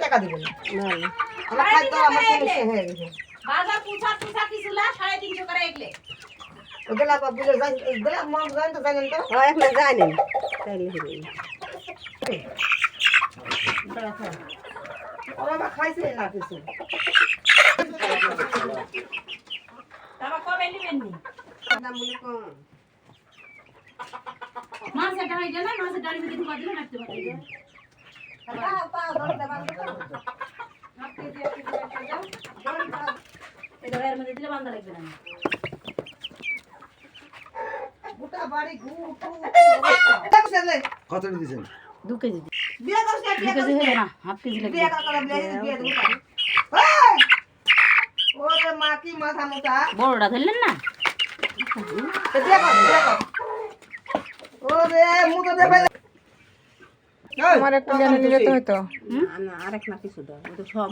টাকা দিবেন না আমার খাদ্য আমার সমস্যা হয়ে গেছে বাজার পুছা কিছুলা 350 করে এগলে ওগুলা বুঝে যাই ওগুলা মন জানেন তো জানেন তো এখন জানেন তাইলে হইবে ওরা খাইছে না কিছু তারপর কবে নিবেন নি দাম বলে কম মাছের ডাড়ি দেন না মাছের ডাড়ি মধ্যে ঢুকা দিলে রাখতে পারবে পাও পাও ধরে দেবান তো আপনি দিয়ে দাও এটা এর মধ্যে দিলে বান্ধা লাগবে না গোটা বাড়ি অবস্থা কত দিয়েছেন 2 কেজি বিয়ে করছ না 2 কেজি হবে না হাফ কেজি লাগবে বিয়ে করে বিয়ে দেব ওরে মা কি মাথা মোটা বড়টা ধরলেন না বিয়ে কর ওরে মুতো দেবে আমার একটা জানা দিলে তো হতো না আরেক না কিছু দাও ওটা সব